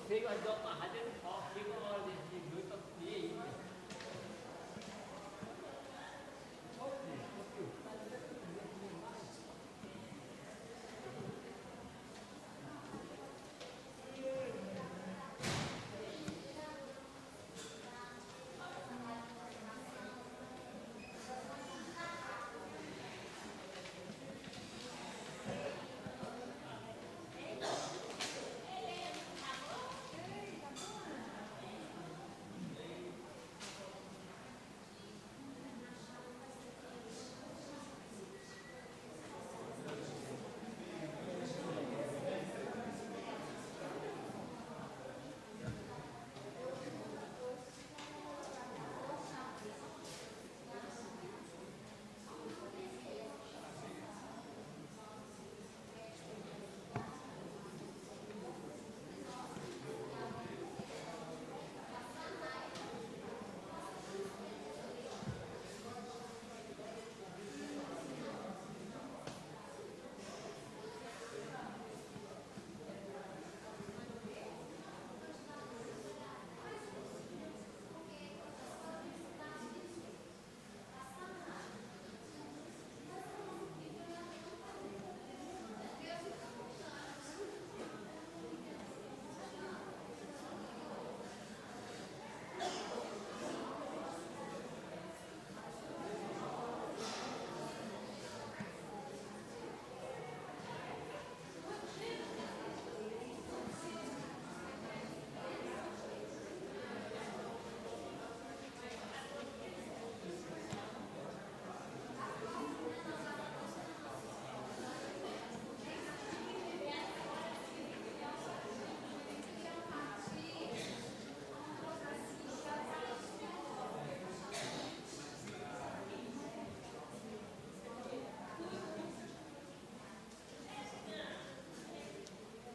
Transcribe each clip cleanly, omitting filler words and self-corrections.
você vai dar uma rádio no pau, chega uma hora de noite para comer aí.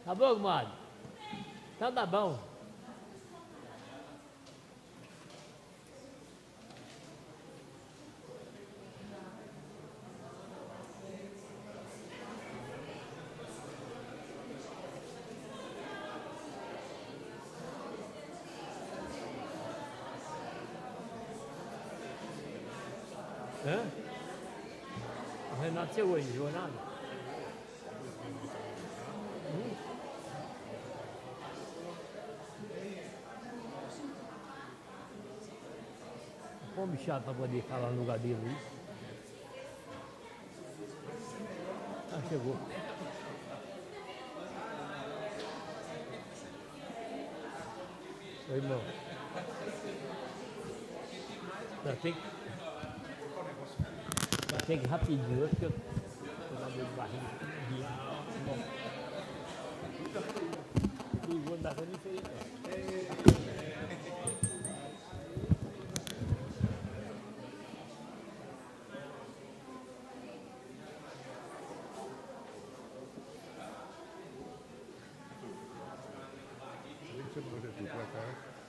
Tá bom, comadre? Então tá bom. Hã? O Renato chegou aí, não chegou nada? Come chato para poder falar no lugar dele aí. Ah, chegou. Oi, irmão. Tem que ir rapidinho, porque eu tô na dor de barriga. E vou andar com isso aí, não.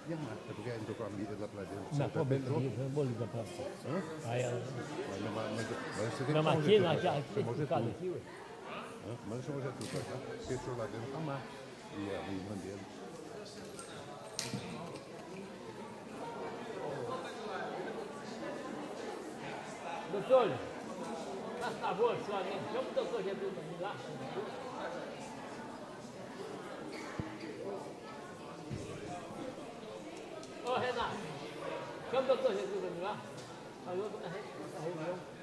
E a Marta, porque ela entrou com a amiga lá pra dentro. Não, problema, eu vou ligar pra você. Aí ela... Mas você tem que Não, aqui, chamar o Getúlio. aqui, ué. Mas chamou o Getúlio pra cá. Fechou lá dentro com a Marta. E a irmã dele. Doutor, faz favor, sua amiga, chama o doutor Getúlio pra mim lá. Ô, Renato, chama o doutor Getúlio pra mim lá. Falou com a reunião.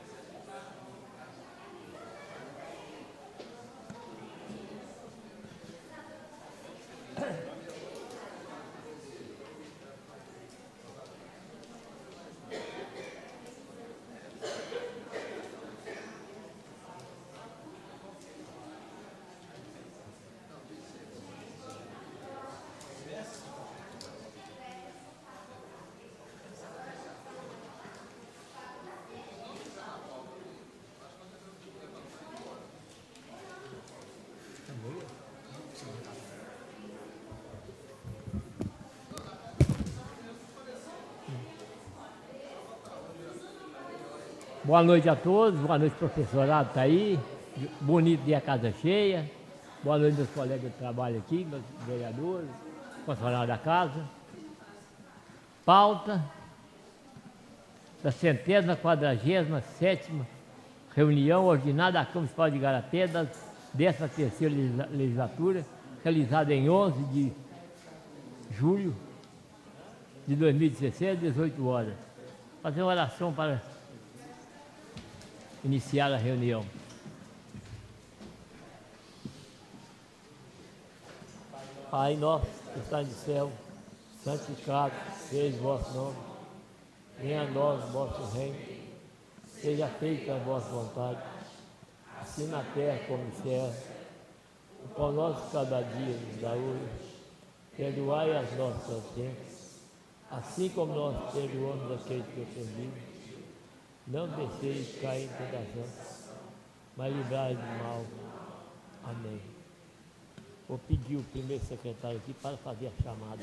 Boa noite a todos, boa noite professorado, tá aí, bonito dia, casa cheia, boa noite meus colegas de trabalho aqui, meus vereadores, funcionários da casa. Pauta da 147ª reunião ordinária da Câmara Municipal de Igarapé da 13ª legislatura, realizada em 11 de julho de 2016, às 18 horas. Fazer uma oração para iniciar a reunião. Pai nosso que está no céu, santificado seja o vosso nome. Venha a nós o vosso reino. Seja feita a vossa vontade, assim na terra como no céu. O pão nosso cada dia nos dá hoje. Perdoai as nossas ofensas, assim como nós perdoamos aqueles que ofendemos. Não deixeis cair em tentação, mas livrai do mal. Amém. Vou pedir o primeiro secretário aqui para fazer a chamada.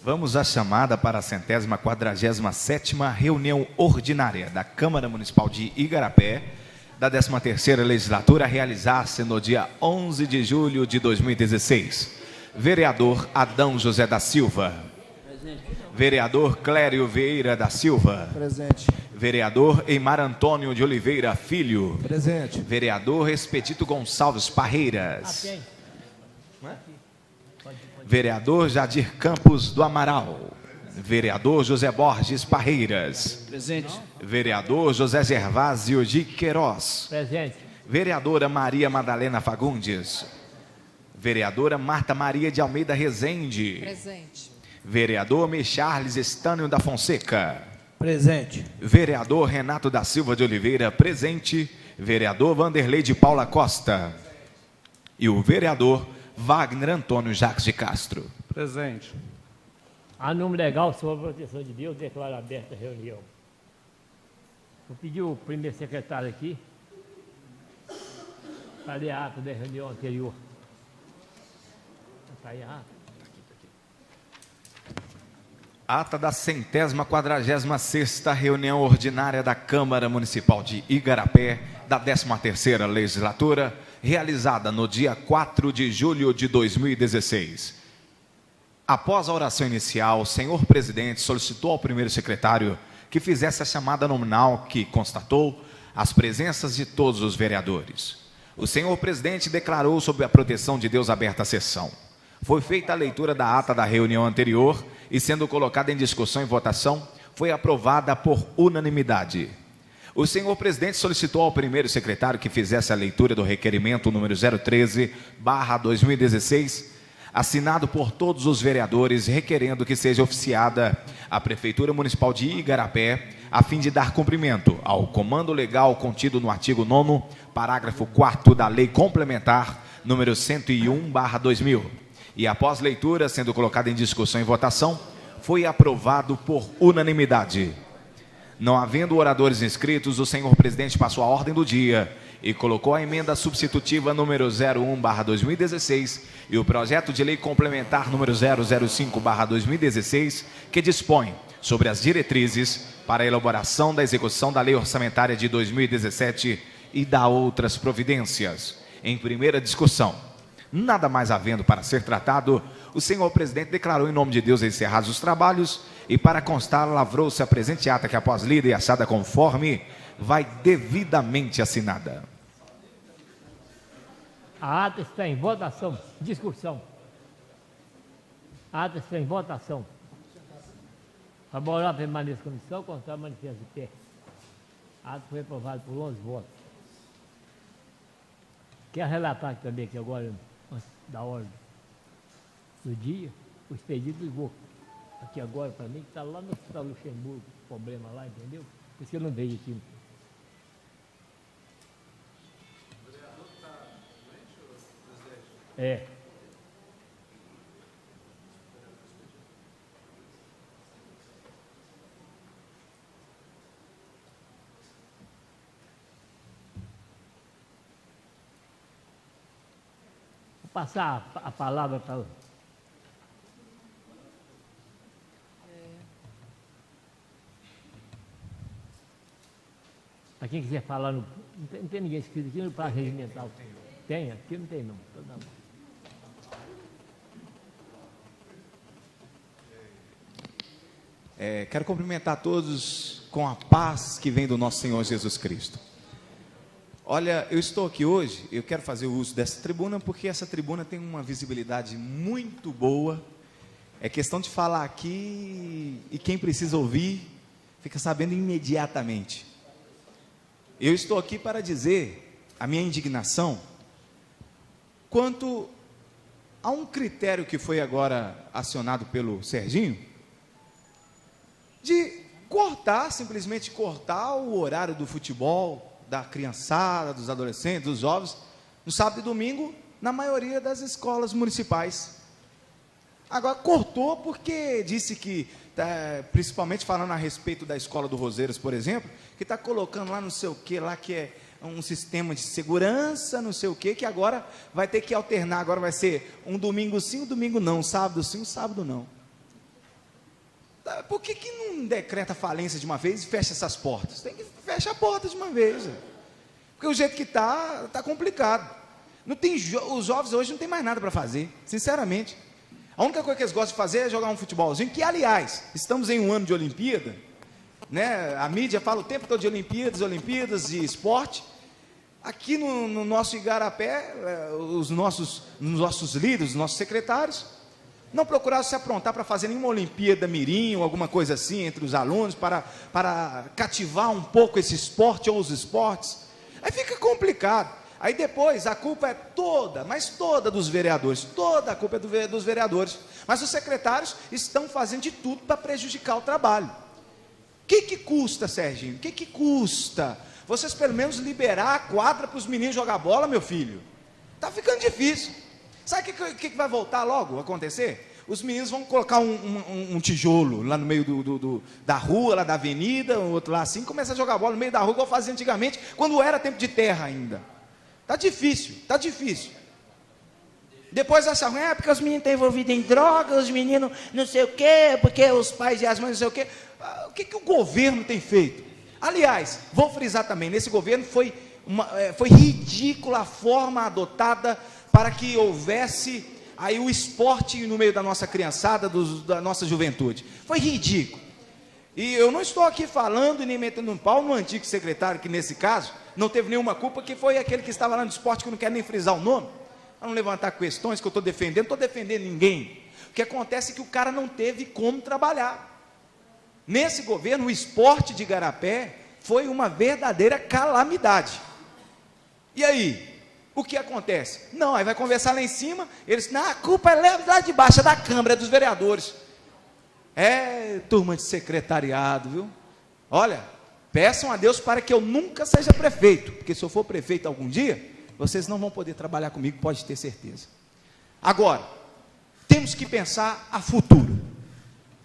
Vamos à chamada para a 147ª reunião ordinária da Câmara Municipal de Igarapé, da 13ª legislatura, a realizar-se no dia 11 de julho de 2016. Vereador Adão José da Silva. Presente. Vereador Clério Vieira da Silva. Presente. Vereador Eimar Antônio de Oliveira Filho. Presente. Vereador Expedito Gonçalves Parreiras. Vereador Jadir Campos do Amaral. Vereador José Borges Parreiras. Presente. Vereador José Gervásio de Queiroz. Presente. Vereadora Maria Madalena Fagundes. Vereadora Marta Maria de Almeida Rezende. Presente. Vereador Mecharles Estânio da Fonseca. Presente. Vereador Renato da Silva de Oliveira. Presente. Vereador Vanderlei de Paula Costa. E o vereador Wagner Antônio Jacques de Castro. Presente. A nome legal, sobre a proteção de Deus, declaro aberta a reunião. Vou pedir o primeiro secretário aqui para ler a ata da reunião anterior. Está aí a ata. Ata da 146ª reunião ordinária da Câmara Municipal de Igarapé, da 13ª legislatura, realizada no dia 4 de julho de 2016. Após a oração inicial, o senhor presidente solicitou ao primeiro secretário que fizesse a chamada nominal, que constatou as presenças de todos os vereadores. O senhor presidente declarou sob a proteção de Deus aberta a sessão. Foi feita a leitura da ata da reunião anterior e, sendo colocada em discussão e votação, foi aprovada por unanimidade. O senhor presidente solicitou ao primeiro secretário que fizesse a leitura do requerimento número 013/2016, assinado por todos os vereadores, requerendo que seja oficiada a Prefeitura Municipal de Igarapé, a fim de dar cumprimento ao comando legal contido no artigo 9º, parágrafo 4º da Lei Complementar número 101/2000. E após leitura, sendo colocado em discussão e votação, foi aprovado por unanimidade. Não havendo oradores inscritos, o senhor presidente passou a ordem do dia e colocou a emenda substitutiva número 01/2016 e o projeto de lei complementar número 005/2016, que dispõe sobre as diretrizes para a elaboração da execução da lei orçamentária de 2017 e da outras providências. Em primeira discussão, nada mais havendo para ser tratado, o senhor presidente declarou em nome de Deus encerrados os trabalhos e, para constar, lavrou-se a presente ata que, após lida e achada conforme, vai devidamente assinada. A ata está em votação. Discussão. A ata está em votação. Favorável permaneça a comissão, contrário manifesto de pé. A ata foi aprovada por 11 votos. Quer relatar aqui também, que agora, antes da ordem do dia, o expedito ligou aqui agora para mim, que está lá no Hospital Luxemburgo, problema lá, entendeu? Por isso que eu não vejo aqui. O vereador está doente, presidente? É. Vou passar a palavra para Para quem quiser falar, não tem ninguém escrito aqui no prazo regimental. Tem? Aqui não tem não. Quero cumprimentar todos com a paz que vem do nosso Senhor Jesus Cristo. Olha, eu estou aqui hoje, eu quero fazer o uso dessa tribuna, porque essa tribuna tem uma visibilidade muito boa. É questão de falar aqui e quem precisa ouvir, fica sabendo imediatamente. Eu estou aqui para dizer a minha indignação quanto a um critério que foi agora acionado pelo Serginho, de simplesmente cortar o horário do futebol, da criançada, dos adolescentes, dos jovens, no sábado e domingo, na maioria das escolas municipais. Agora, cortou porque disse que, principalmente falando a respeito da escola do Roseiras, por exemplo, que está colocando lá não sei o que, lá que é um sistema de segurança, não sei o que agora vai ter que alternar, agora vai ser um domingo sim, um domingo não, um sábado sim, um sábado não. Por que não decreta falência de uma vez e fecha essas portas? Tem que fechar a porta de uma vez. Porque o jeito que está complicado. Não tem, os jovens hoje não tem mais nada para fazer, sinceramente. A única coisa que eles gostam de fazer é jogar um futebolzinho, que, aliás, estamos em um ano de Olimpíada, né? A mídia fala o tempo todo de Olimpíadas e esporte. Aqui no nosso Igarapé, os nossos líderes, os nossos secretários, não procuraram se aprontar para fazer nenhuma Olimpíada Mirim ou alguma coisa assim entre os alunos, para cativar um pouco esse esporte ou os esportes. Aí fica complicado. Aí depois a culpa é toda, mas toda dos vereadores, toda a culpa é dos vereadores. Mas os secretários estão fazendo de tudo para prejudicar o trabalho. O que custa, Serginho? O que custa? Vocês pelo menos liberar a quadra para os meninos jogar bola, meu filho. Está ficando difícil. Sabe o que vai voltar logo a acontecer? Os meninos vão colocar um tijolo lá no meio da rua, lá da avenida, o outro lá assim, começa a jogar bola no meio da rua, igual fazia antigamente, quando era tempo de terra ainda. Está difícil. Depois acham, porque os meninos estão envolvidos em drogas, os meninos não sei o quê, porque os pais e as mães não sei o quê. O que o governo tem feito? Aliás, vou frisar também, nesse governo foi ridícula a forma adotada para que houvesse aí o esporte no meio da nossa criançada, da nossa juventude. Foi ridículo. E eu não estou aqui falando e nem metendo um pau no antigo secretário, que nesse caso não teve nenhuma culpa, que foi aquele que estava lá no esporte, que eu não quero nem frisar o nome, para não levantar questões que eu estou defendendo, não estou defendendo ninguém. O que acontece é que o cara não teve como trabalhar. Nesse governo, o esporte de Igarapé foi uma verdadeira calamidade. E aí? O que acontece? Não, aí vai conversar lá em cima, eles, não, a culpa é lá de baixo, é da Câmara, é dos vereadores. Turma de secretariado, viu? Olha, peçam a Deus para que eu nunca seja prefeito, porque se eu for prefeito algum dia, vocês não vão poder trabalhar comigo, pode ter certeza. Agora, temos que pensar a futuro.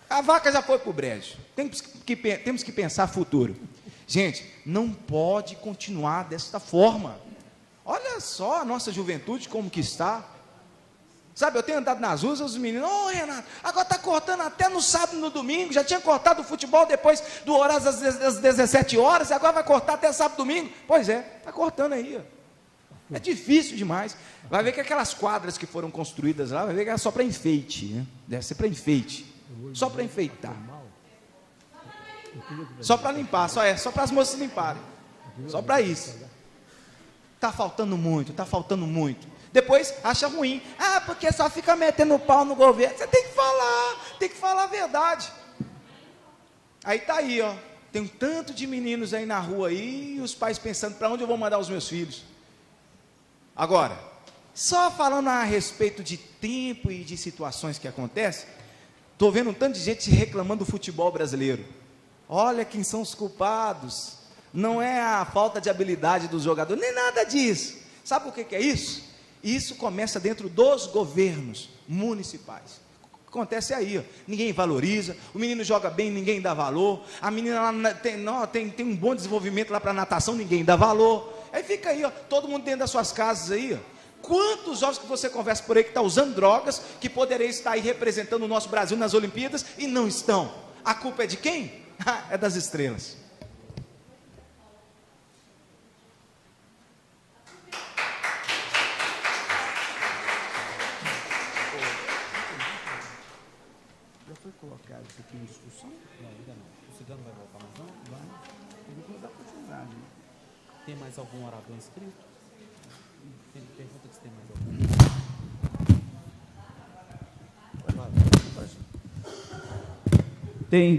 A vaca já foi para o brejo, temos que pensar a futuro. Gente, não pode continuar desta forma. Olha só a nossa juventude como que está. Sabe, eu tenho andado nas ruas, os meninos, Renato, agora está cortando até no sábado e no domingo, já tinha cortado o futebol depois do horário das 17 horas, e agora vai cortar até sábado e domingo. Pois é, está cortando aí, ó. É difícil demais. Vai ver que aquelas quadras que foram construídas lá, vai ver que é só para enfeite, né? Deve ser para enfeite, só para enfeitar. Só para limpar, só para as moças limparem, só para isso. Está faltando muito. Depois acha ruim, porque só fica metendo pau no governo. Você tem que falar a verdade. Aí está aí, ó, tem um tanto de meninos aí na rua aí, e os pais pensando, para onde eu vou mandar os meus filhos? Agora, só falando a respeito de tempo e de situações que acontecem, estou vendo um tanto de gente reclamando do futebol brasileiro. Olha quem são os culpados. Não é a falta de habilidade dos jogadores, nem nada disso. Sabe o que é isso? Isso começa dentro dos governos municipais. Acontece aí, ó. Ninguém valoriza, o menino joga bem, ninguém dá valor, a menina lá tem um bom desenvolvimento lá para natação, ninguém dá valor. Aí fica aí, ó, todo mundo dentro das suas casas aí, ó. Quantos jovens que você conversa por aí que estão usando drogas, que poderiam estar aí representando o nosso Brasil nas Olimpíadas e não estão? A culpa é de quem? É das estrelas. Tem mais algum orador inscrito? Tem pergunta se tem mais algum.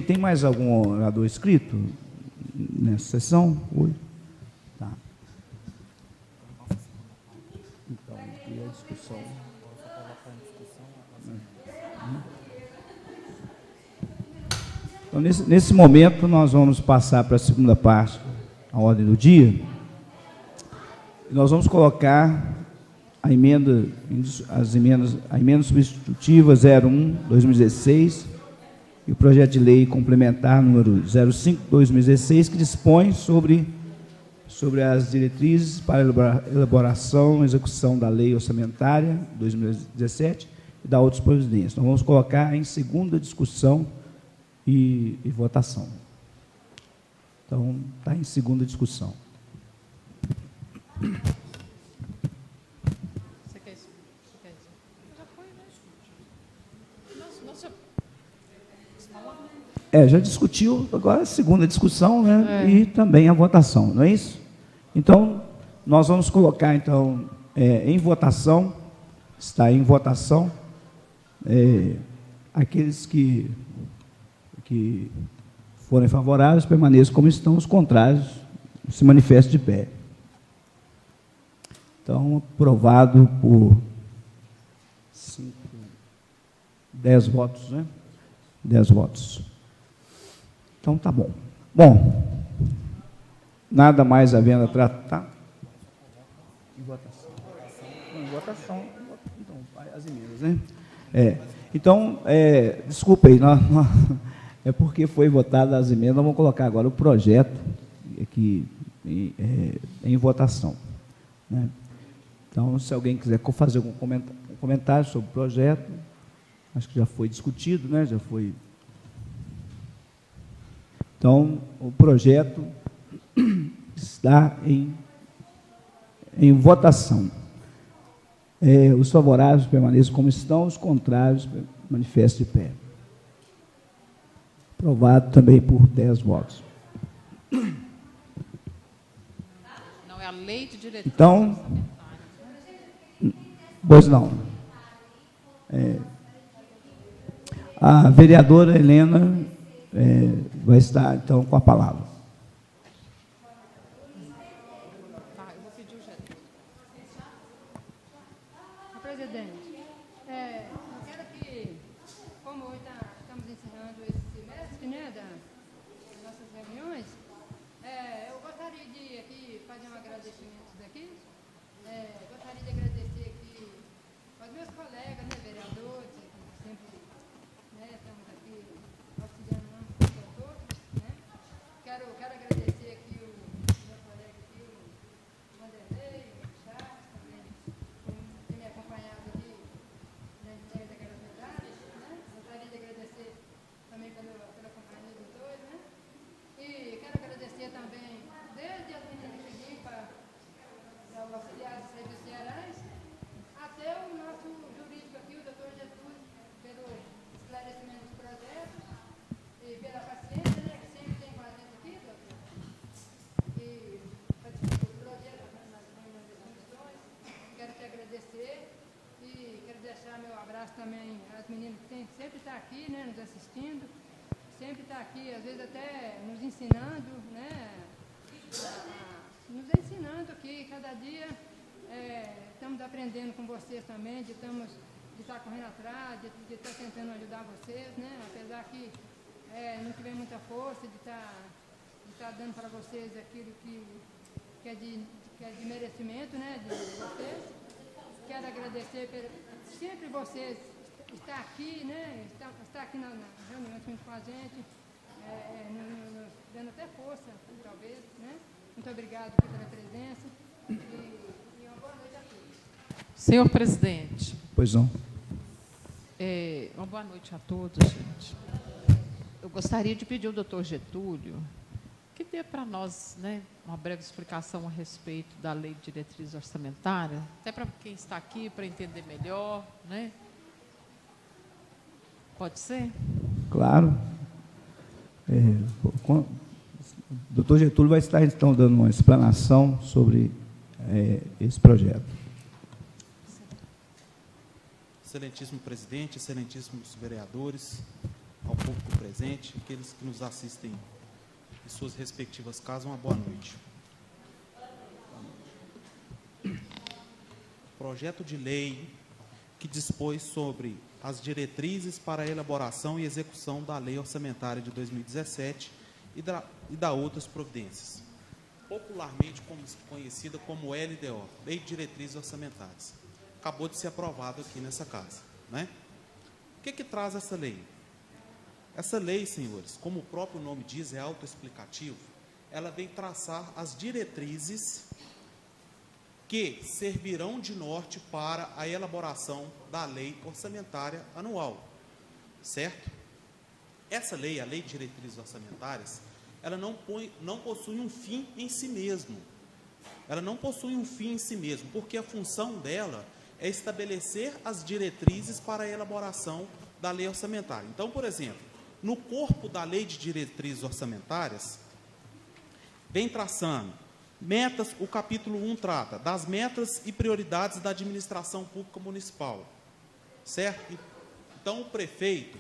Tem mais algum orador inscrito nessa sessão? Oi. Tá. Então, aqui é a discussão. Então, nesse momento, nós vamos passar para a segunda parte, a ordem do dia. Nós vamos colocar a emenda substitutiva 01/2016 e o projeto de lei complementar número 05/2016, que dispõe sobre as diretrizes para elaboração e execução da lei orçamentária 2017 e da outras providências. Então, vamos colocar em segunda discussão e votação. Então, está em segunda discussão. Você quer isso? Já foi, né? Já discutiu, agora a segunda discussão, né? E também a votação, não é isso? Então, nós vamos colocar, então, em votação, está em votação, aqueles que forem favoráveis, permaneçam como estão, os contrários, se manifestem de pé. Então, aprovado por 10 votos, né? 10 votos. Então, tá bom. Bom, nada mais havendo a tratar. Em votação. Em votação. Então, as emendas, né? Então, desculpa aí, é porque foi votada as emendas, nós vamos colocar agora o projeto aqui em votação, né? Então, se alguém quiser fazer algum comentário sobre o projeto, acho que já foi discutido, né? Já foi. Então, o projeto está em votação. Os favoráveis permaneçam como estão, os contrários manifestem de pé. Aprovado também por 10 votos. Não, é a lei de diretrizes. Então, pois não. A vereadora Helena vai estar, então, com a palavra. Tá, eu vou pedir o Getúlio. Presidente, eu quero que, como hoje estamos encerrando esse semestre, né, das nossas reuniões, eu gostaria de aqui fazer um agradecimento daqui. Gostaria de agradecer aqui aos meus colegas, né, vereadores, que sempre, né, estamos aqui auxiliando uns aos outros, né. Quero agradecer aqui o meu colega aqui, o Vanderlei, o Charles, também, por ter me acompanhado aqui na entrega daquelas medalhas, né. Gostaria de agradecer também pela companhia dos dois, né. E quero agradecer também, desde as meninas que vim para o auxiliar de serviços gerais, até o nosso jurídico aqui, o doutor Getúlio, pelo esclarecimento dos projetos e pela paciência, né, que sempre tem com a gente aqui, doutor. E participou do projeto nas reuniões das comissões. Quero te agradecer e quero deixar meu abraço também às meninas que sempre estão aqui, né, nos assistindo, sempre está aqui, às vezes até nos ensinando, né, nos ensinando aqui, cada dia estamos aprendendo com vocês também, de estar correndo atrás, de estar tentando ajudar vocês, né, apesar que não tiver muita força, de estar dando para vocês aquilo que é de merecimento, né, de vocês. Quero agradecer sempre vocês estar aqui, né, estar aqui na reunião junto com a gente, nos dando até força, talvez, né. Muito obrigado pela presença e uma boa noite a todos. Senhor presidente. Pois não. Uma boa noite a todos, gente. Eu gostaria de pedir ao doutor Getúlio que dê para nós, né, uma breve explicação a respeito da Lei de Diretriz Orçamentária, até para quem está aqui, para entender melhor, né? Pode ser? Claro. doutor Getúlio vai estar, então, dando uma explanação sobre esse projeto. Excelentíssimo presidente, excelentíssimos vereadores, ao público presente, aqueles que nos assistem em suas respectivas casas, uma boa noite. Projeto de lei que dispôs sobre as diretrizes para a elaboração e execução da Lei Orçamentária de 2017 e da outras providências, popularmente conhecida como LDO, Lei de Diretrizes Orçamentárias. Acabou de ser aprovado aqui nessa casa, né? O que traz essa lei? Essa lei, senhores, como o próprio nome diz, é autoexplicativo, ela vem traçar as diretrizes que servirão de norte para a elaboração da lei orçamentária anual, certo? Essa lei, a Lei de Diretrizes Orçamentárias, ela não possui um fim em si mesmo. Ela não possui um fim em si mesmo, porque a função dela é estabelecer as diretrizes para a elaboração da lei orçamentária. Então, por exemplo, no corpo da Lei de Diretrizes Orçamentárias, vem traçando metas. O capítulo 1 trata das metas e prioridades da administração pública municipal, certo? Então, o prefeito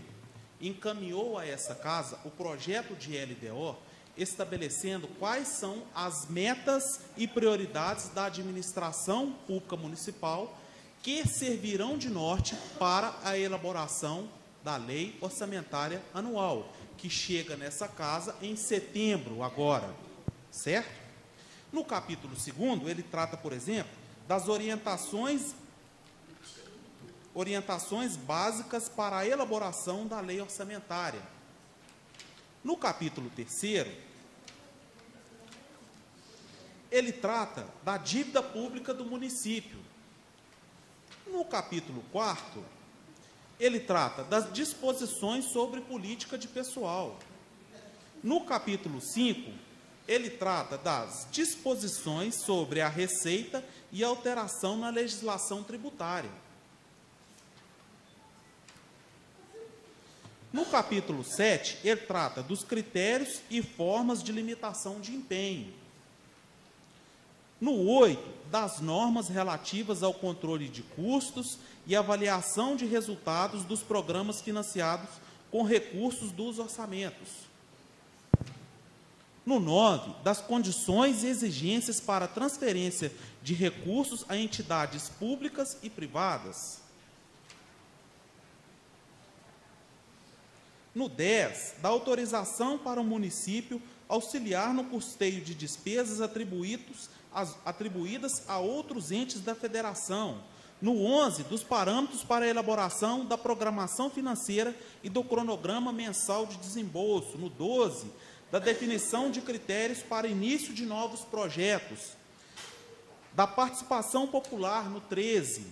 encaminhou a essa casa o projeto de LDO, estabelecendo quais são as metas e prioridades da administração pública municipal que servirão de norte para a elaboração da lei orçamentária anual, que chega nessa casa em setembro agora, certo? No capítulo 2º, ele trata, por exemplo, das orientações básicas para a elaboração da lei orçamentária. No capítulo 3º, ele trata da dívida pública do município. No capítulo 4º, ele trata das disposições sobre política de pessoal. No capítulo 5, ele trata das disposições sobre a receita e alteração na legislação tributária. No capítulo 7, ele trata dos critérios e formas de limitação de empenho. No 8, das normas relativas ao controle de custos e avaliação de resultados dos programas financiados com recursos dos orçamentos. No 9, das condições e exigências para transferência de recursos a entidades públicas e privadas. No 10, da autorização para o município auxiliar no custeio de despesas atribuídas a outros entes da federação. No 11, dos parâmetros para a elaboração da programação financeira e do cronograma mensal de desembolso. No 12, da definição de critérios para início de novos projetos. Da participação popular, no 13.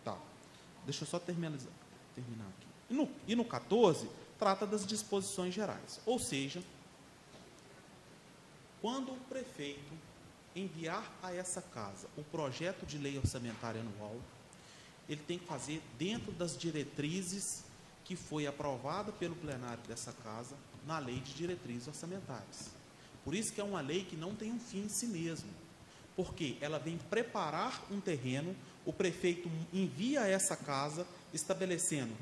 Tá. Deixa eu só terminar aqui. E no 14, trata das disposições gerais. Ou seja, quando o prefeito enviar a essa casa o projeto de lei orçamentária anual, ele tem que fazer dentro das diretrizes que foi aprovada pelo plenário dessa casa na Lei de Diretrizes Orçamentárias. Por isso que é uma lei que não tem um fim em si mesmo, porque ela vem preparar um terreno, o prefeito envia a essa casa estabelecendo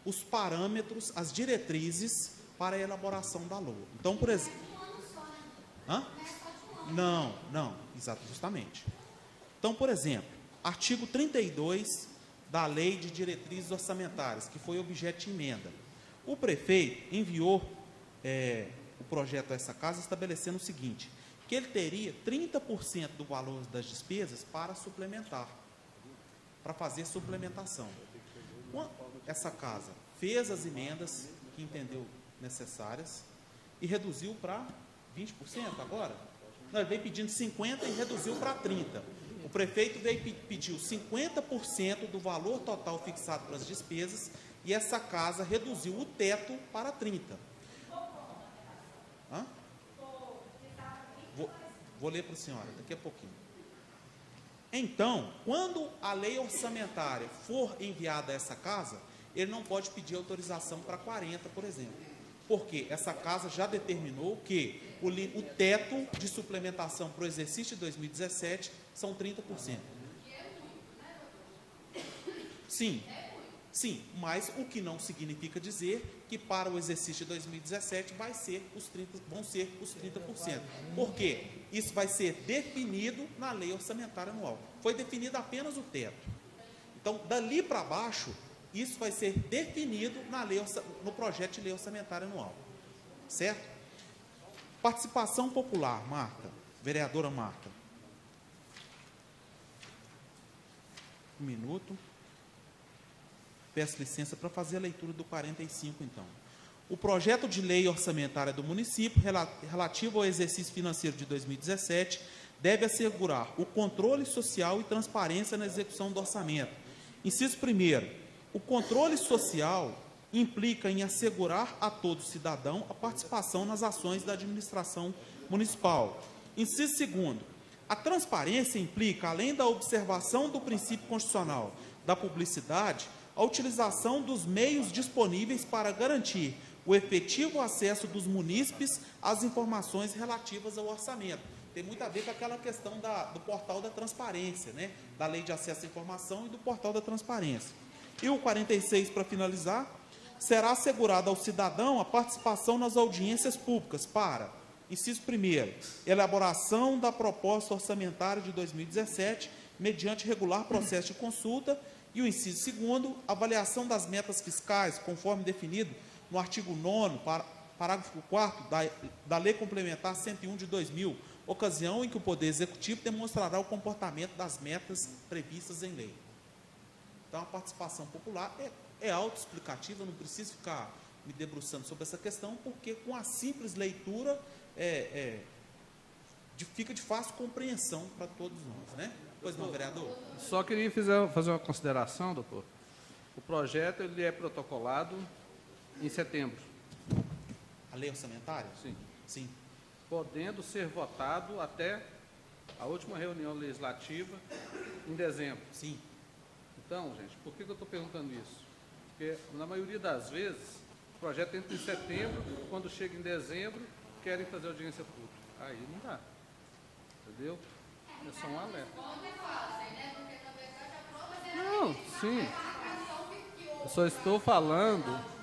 os parâmetros, as diretrizes para a elaboração da LOA. Então, por exemplo... Hã? Não, exato, justamente. Então, por exemplo, artigo 32 da Lei de Diretrizes Orçamentárias, que foi objeto de emenda. O prefeito enviou o projeto a essa casa estabelecendo o seguinte, que ele teria 30% do valor das despesas para suplementar, para fazer suplementação. Essa casa fez as emendas que entendeu necessárias e reduziu para 20% agora? Não, ele veio pedindo 50% e reduziu para 30%. O prefeito veio pediu 50% do valor total fixado para as despesas e essa casa reduziu o teto para 30%. Hã? Vou ler para a senhora daqui a pouquinho. Então, quando a lei orçamentária for enviada a essa casa, ele não pode pedir autorização para 40, por exemplo. Porque essa casa já determinou que o teto de suplementação para o exercício de 2017 são 30%. Sim, sim, mas o que não significa dizer que para o exercício de 2017 vão ser os 30%. Por quê? Isso vai ser definido na lei orçamentária anual. Foi definido apenas o teto. Então, dali para baixo, isso vai ser definido no projeto de lei orçamentária anual. Certo? Participação popular, Marta. Vereadora Marta. Um minuto. Peço licença para fazer a leitura do 45, então. O projeto de lei orçamentária do município, relativo ao exercício financeiro de 2017, deve assegurar o controle social e transparência na execução do orçamento. Inciso 1º, o controle social implica em assegurar a todo cidadão a participação nas ações da administração municipal. Inciso 2º, a transparência implica, além da observação do princípio constitucional da publicidade, a utilização dos meios disponíveis para garantir o efetivo acesso dos munícipes às informações relativas ao orçamento. Tem muito a ver com aquela questão do portal da transparência, né? Da lei de acesso à informação e do portal da transparência. E o 46, para finalizar, será assegurada ao cidadão a participação nas audiências públicas para, inciso 1º, elaboração da proposta orçamentária de 2017, mediante regular processo de consulta, e o inciso 2º, avaliação das metas fiscais, conforme definido no artigo 9º, parágrafo 4º da Lei Complementar 101 de 2000, ocasião em que o Poder Executivo demonstrará o comportamento das metas previstas em lei. Então, a participação popular é autoexplicativa, eu não preciso ficar me debruçando sobre essa questão, porque com a simples leitura fica de fácil compreensão para todos nós, né? Pois não, vereador? Só queria fazer uma consideração, doutor. O projeto ele é protocolado em setembro. A lei orçamentária? Sim. Sim. Podendo ser votado até a última reunião legislativa em dezembro. Sim. Então, gente, por que eu estou perguntando isso? Porque, na maioria das vezes, o projeto entra em setembro, quando chega em dezembro, querem fazer audiência pública. Aí não dá. Entendeu? É só um alerta. Não, sim. Eu só estou falando...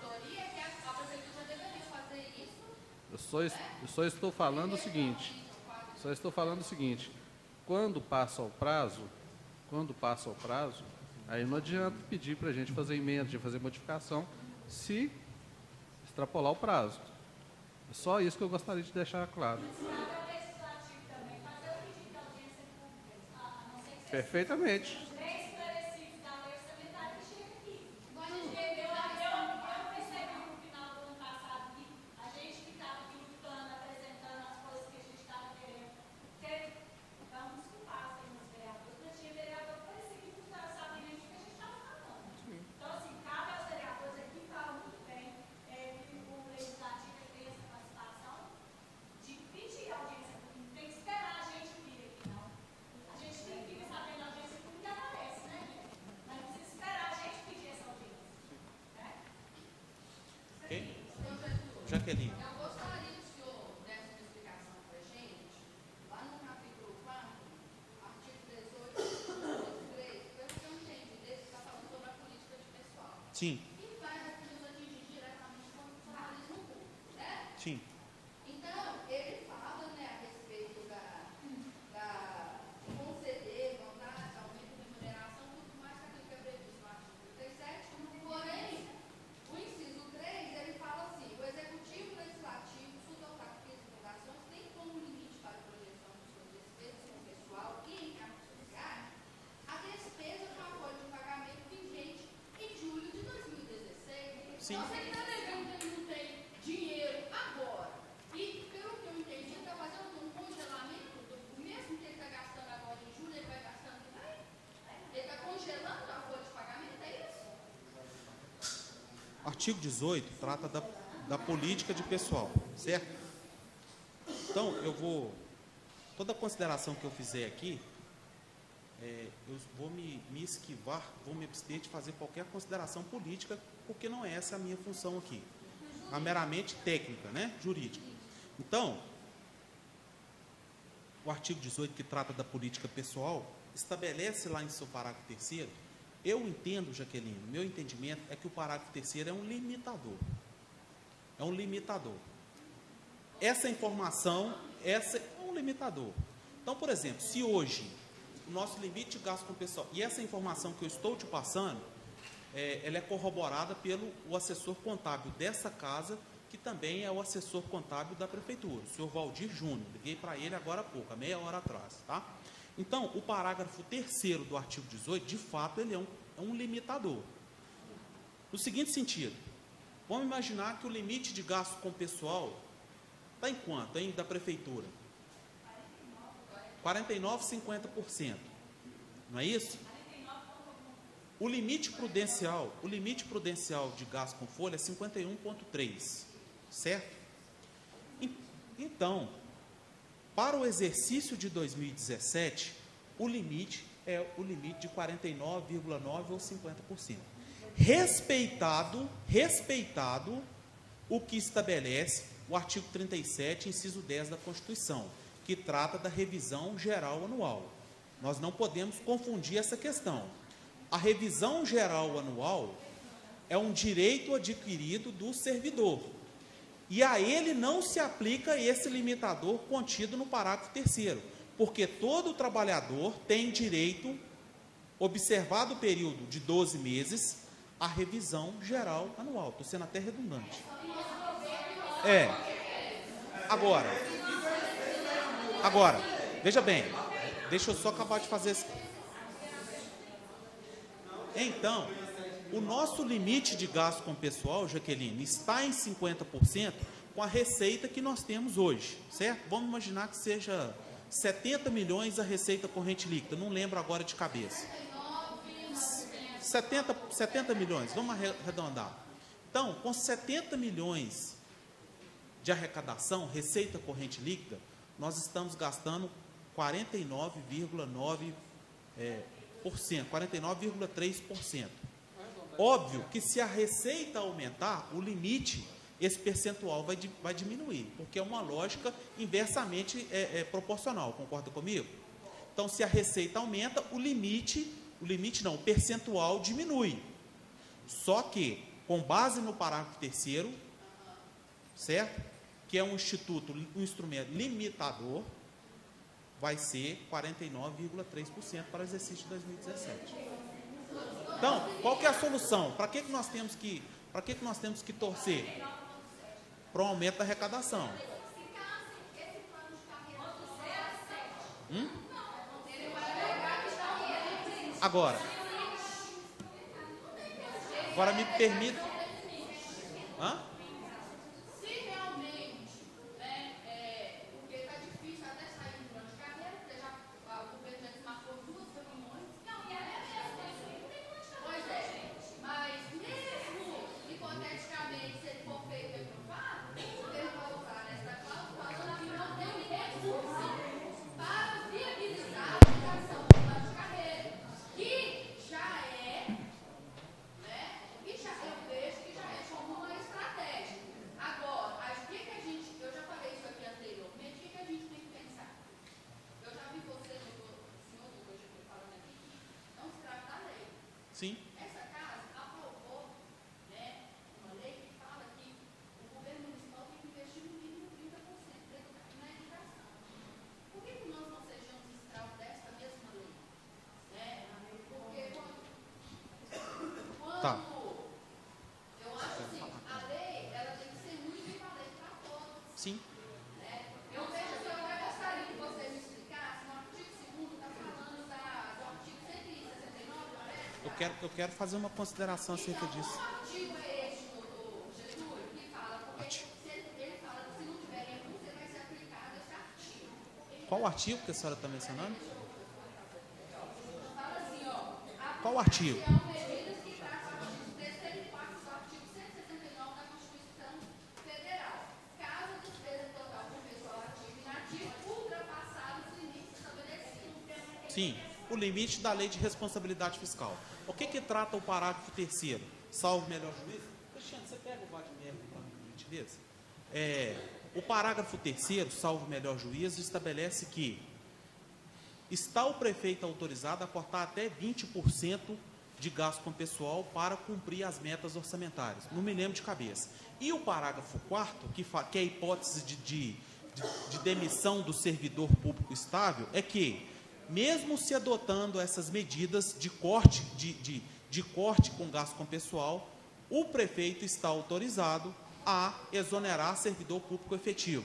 Eu só estou falando o seguinte, quando passa o prazo, aí não adianta pedir para a gente fazer emenda, de fazer modificação, se extrapolar o prazo. É só isso que eu gostaria de deixar claro. Perfeitamente. Jaqueline. Eu gostaria que o senhor desse uma explicação para a gente, lá no capítulo 4, artigo 18, 3, pelo que eu entendi, desse está falando sobre a política de pessoal. Sim. E vai nos atingir diretamente com o funcionalismo público, né? Sim. Então, ele fala, né, a respeito de conceder, vontade, aumento de remuneração, tudo mais que aquilo que é previsto no artigo 37, porém, o inciso 3, ele fala assim, o executivo legislativo, subalterno e divulgações, tem como limite para a projeção de suas despesas com pessoal e encargos sociais a despesa com a folha de pagamento vigente em julho de 2016. Sim. Então, se ele está devendo, ele não tem dinheiro agora. E, pelo que eu entendi, ele está fazendo um congelamento, o mesmo que ele está gastando agora em julho, ele vai gastando também? Ele está congelando a folha de pagamento, é isso? Artigo 18 trata da política de pessoal, certo? Então, toda a consideração que eu fizer aqui, eu vou me esquivar, vou me abster de fazer qualquer consideração política porque não é essa a minha função aqui. É meramente técnica, né? Jurídica. Então, o artigo 18, que trata da política pessoal, estabelece lá em seu parágrafo 3º, eu entendo, Jaqueline, meu entendimento é que o parágrafo 3º é um limitador. É um limitador. Essa informação, essa é um limitador. Então, por exemplo, se hoje o nosso limite de gasto com o pessoal, e essa informação que eu estou te passando, ela é corroborada pelo assessor contábil dessa casa, que também é o assessor contábil da prefeitura, o senhor Valdir Júnior. Liguei para ele agora há pouco, há meia hora atrás. Tá? Então, o parágrafo 3º do artigo 18, de fato, ele é um limitador. No seguinte sentido, vamos imaginar que o limite de gasto com o pessoal está em quanto, hein, da prefeitura? 49,50%. Não é isso? O limite prudencial de gasto com folha é 51,3%. Certo? Então, para o exercício de 2017, o limite é o limite de 49,9% ou 50%. Respeitado o que estabelece o artigo 37, inciso 10 da Constituição, que trata da revisão geral anual. Nós não podemos confundir essa questão. A revisão geral anual é um direito adquirido do servidor. E a ele não se aplica esse limitador contido no parágrafo 3º, porque todo trabalhador tem direito, observado o período de 12 meses, à revisão geral anual. Estou sendo até redundante. Agora, veja bem, deixa eu só acabar de fazer esse... Então, o nosso limite de gasto com o pessoal, Jaqueline, está em 50% com a receita que nós temos hoje, certo? Vamos imaginar que seja 70 milhões a receita corrente líquida, não lembro agora de cabeça. 70 milhões, vamos arredondar. Então, com 70 milhões de arrecadação, receita corrente líquida, nós estamos gastando 49,9%, 49,3%. Óbvio que se a receita aumentar, o limite, esse percentual vai diminuir, porque é uma lógica inversamente proporcional, concorda comigo? Então, se a receita aumenta, o percentual diminui. Só que, com base no parágrafo 3º, certo? Que é um instrumento limitador, vai ser 49,3% para o exercício de 2017. Então, qual que é a solução? Para que nós temos que torcer? Para um aumento da arrecadação. Agora me permita... Se realmente, porque está difícil até sair durante a carreira, porque já o governo já desmarcou 2 reuniões. Não, e é mesmo, pois é, mas mesmo hipoteticamente, se ele for feito e aprovado, o governo vai usar essa cláusula que não tem recurso para viabilizar a aplicação do plano de carreira, que já é, eu vejo que já é como uma estratégia. Agora, eu já falei isso aqui anteriormente, o que a gente tem que pensar? Eu já vi você, senhor doutor Getúlio, falando aqui que não se trata da lei. Sim. Essa casa aprovou, uma lei que fala que o governo municipal tem que investir no mínimo 30% na educação. Por que nós não sejamos escravos dessa mesma lei? Porque quando eu acho assim, a lei, ela tem que ser muito equivalente para todos. Sim. Eu vejo que eu até gostaria que você me explicasse, no artigo 2º está falando do artigo 169, parece? Eu quero fazer uma consideração acerca disso. Qual artigo é esse, doutor Getúlio, que fala? Porque ele fala que se não tiver recurso, ele vai ser aplicado esse artigo. Qual artigo que a senhora está mencionando? Fala assim, Qual artigo? medidas que tratam o artigo 3º e 4º do artigo 169 da Constituição Federal. Caso a despesa total com pessoal ativo e inativo ultrapassar os limites estabelecidos. Sim, o limite da lei de responsabilidade fiscal. O que trata o parágrafo 3º? salvo melhor juízo. Cristiano, você pega o Vladimir, por gentileza? O parágrafo 3º, salvo melhor juízo, estabelece que está o prefeito autorizado a cortar até 20% de gasto com pessoal para cumprir as metas orçamentárias. Não me lembro de cabeça. E o parágrafo 4º, que é a hipótese de demissão do servidor público estável, é que, mesmo se adotando essas medidas de corte, de corte com gasto com pessoal, o prefeito está autorizado a exonerar servidor público efetivo.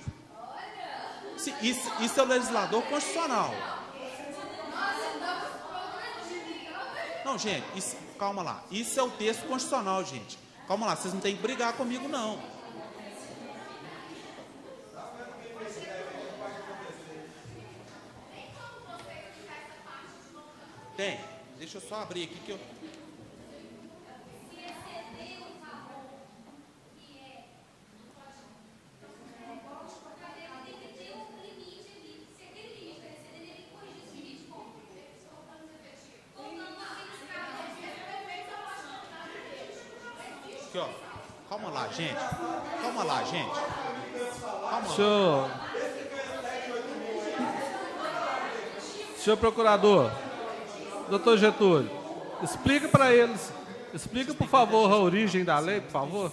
Isso é o legislador constitucional. Não, gente, calma lá. Isso é o texto constitucional, gente. Calma lá, vocês não têm que brigar comigo, não. Tem. Deixa eu só abrir aqui que eu... Aqui, ó. Calma lá, gente. Calma lá, gente. Calma lá. Senhor procurador, doutor Getúlio, explica para eles, explica, por favor, a origem da lei, por favor,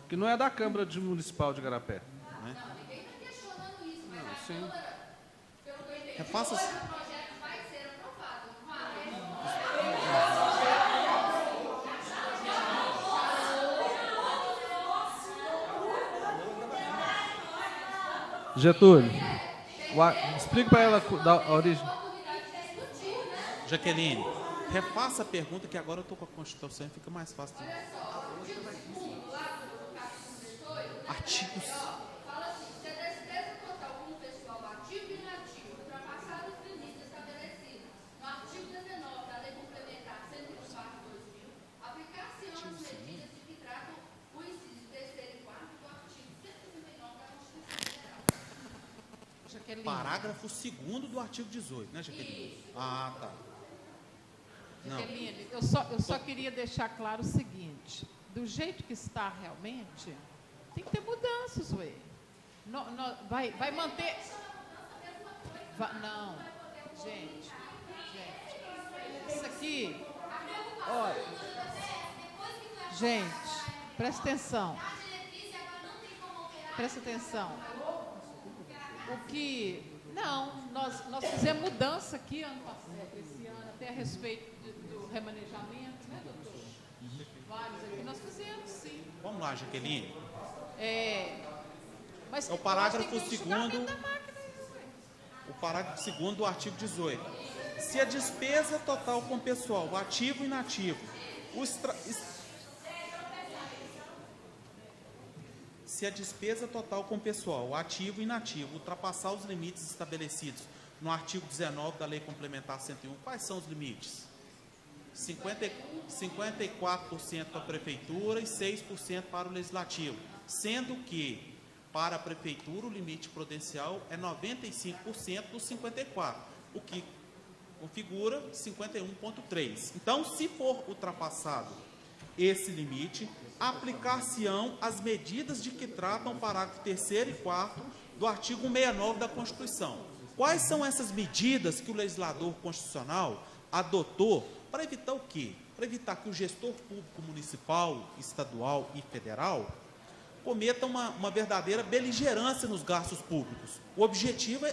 que não é da Câmara Municipal de Igarapé. Não, ninguém está questionando isso, mas a sim. Câmara, pelo que eu entendi, Refaça- o projeto vai ser aprovado, não vai? Getúlio, explica para ela a origem. Jaqueline, refaça a pergunta que agora eu estou com a Constituição e fica mais fácil. Artigos. Fala assim, se a despesa total com o pessoal ativo e inativo ultrapassar os limites estabelecidos no artigo 19 da Lei Complementar 104/2000, aplicar-se-ão as medidas de que tratam o inciso 3º e 4º do artigo 169 da Constituição Federal. Jaqueline. Parágrafo 2º do artigo 18, né, Jaqueline? Ah, tá. Não. Jaqueline, eu só queria deixar claro o seguinte: do jeito que está realmente, tem que ter mudanças, ué. Vai manter. Não, gente, isso aqui, olha, gente, presta atenção. Presta atenção. O que. Não, nós fizemos mudança aqui ano passado, esse ano, até a respeito do remanejamento, né, doutor? Vários aqui nós fizemos, sim. Vamos lá, Jaqueline. Mas É o parágrafo tem que ter um 2º. julgamento da máquina, ué. O parágrafo 2º do artigo 18. Se a despesa total com pessoal ativo e inativo, se a despesa total com pessoal ativo e inativo ultrapassar os limites estabelecidos no artigo 19 da Lei Complementar 101, quais são os limites? 54% para a Prefeitura e 6% para o Legislativo, sendo que, para a Prefeitura, o limite prudencial é 95% dos 54%, o que configura 51,3%. Então, se for ultrapassado esse limite, aplicar-se-ão as medidas de que tratam o parágrafo 3º e 4º do artigo 169 da Constituição. Quais são essas medidas que o legislador constitucional adotou para evitar o quê? Para evitar que o gestor público municipal, estadual e federal cometa uma verdadeira beligerância nos gastos públicos. O objetivo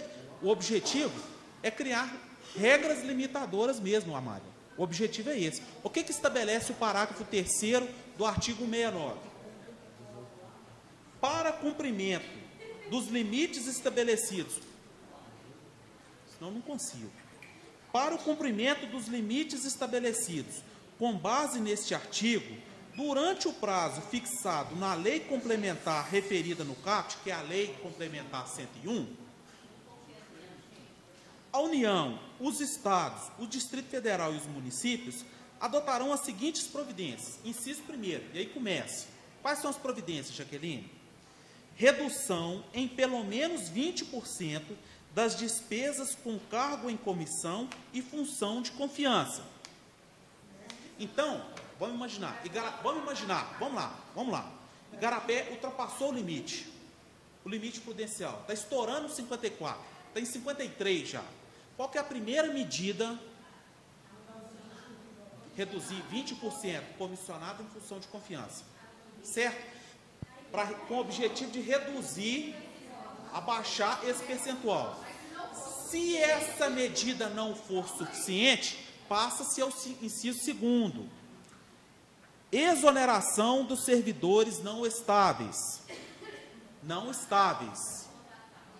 é criar regras limitadoras mesmo, Amália. O objetivo é esse. O que estabelece o parágrafo 3º do artigo 169? Para cumprimento dos limites estabelecidos, senão não consigo. Para o cumprimento dos limites estabelecidos, com base neste artigo, durante o prazo fixado na lei complementar referida no CAPT, que é a Lei Complementar 101, a União, os Estados, o Distrito Federal e os municípios adotarão as seguintes providências. Inciso 1º, e aí começa. Quais são as providências, Jaqueline? Redução em pelo menos 20% das despesas com cargo em comissão e função de confiança. Então, vamos imaginar, vamos lá. Igarapé ultrapassou o limite prudencial, está estourando 54, está em 53 já. Qual que é a primeira medida? Reduzir 20% comissionado em função de confiança, certo? Com o objetivo de reduzir, abaixar esse percentual. Se essa medida não for suficiente, passa-se ao inciso 2º. Exoneração dos servidores não estáveis,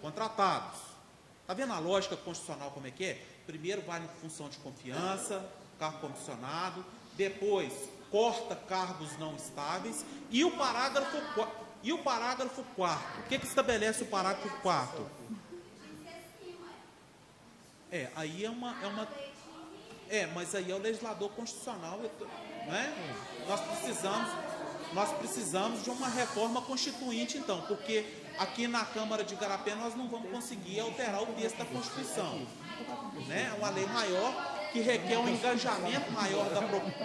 contratados. Está vendo a lógica constitucional como é que é? Primeiro vai em função de confiança, cargo comissionado, depois corta cargos não estáveis, e o parágrafo 4º. O que estabelece o parágrafo 4º? Aí mas aí é o legislador constitucional, né? Nós precisamos de uma reforma constituinte, então, porque aqui na Câmara de Igarapé nós não vamos conseguir alterar o texto da Constituição, né? É uma lei maior que requer um engajamento maior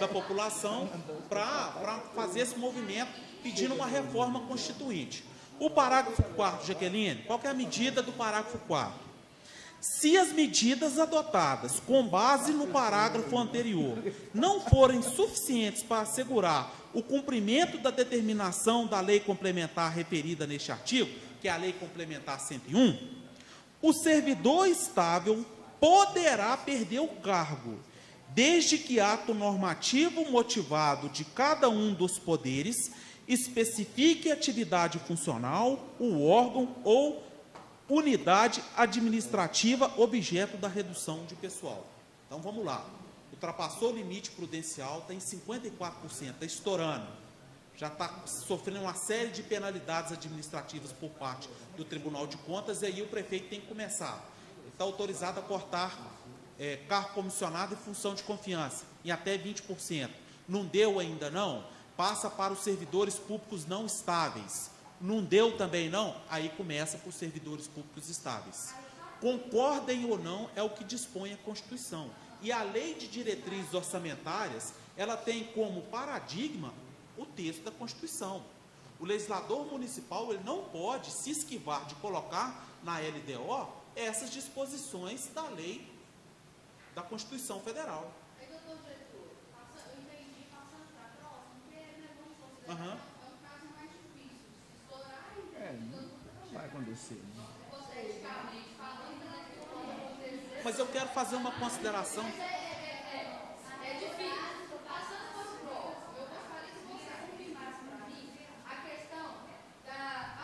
da população para fazer esse movimento, pedindo uma reforma constituinte. O parágrafo 4º, Jaqueline, qual que é a medida do parágrafo 4º? Se as medidas adotadas com base no parágrafo anterior não forem suficientes para assegurar o cumprimento da determinação da lei complementar referida neste artigo, que é a Lei Complementar 101, o servidor estável poderá perder o cargo, desde que ato normativo motivado de cada um dos poderes especifique a atividade funcional, o órgão ou unidade administrativa objeto da redução de pessoal. Então, vamos lá. Ultrapassou o limite prudencial, está em 54%, está estourando. Já está sofrendo uma série de penalidades administrativas por parte do Tribunal de Contas, e aí o prefeito tem que começar. Ele está autorizado a cortar cargo comissionado em função de confiança, em até 20%. Não deu ainda não? Passa para os servidores públicos não estáveis. Não deu também não? Aí começa para os servidores públicos estáveis. Concordem ou não, é o que dispõe a Constituição. E a Lei de Diretrizes Orçamentárias, ela tem como paradigma o texto da Constituição. O legislador municipal ele não pode se esquivar de colocar na LDO essas disposições da lei da Constituição Federal. Aí, doutor diretor, eu entendi, passando para a próxima, porque não é como se fosse é um caso mais difícil. Se estourar, vai acontecer. hipoteticamente falando, né, que pode acontecer. Mas eu quero fazer uma consideração. É difícil. Passando para o próximo, eu gostaria que você confirmasse para mim a questão da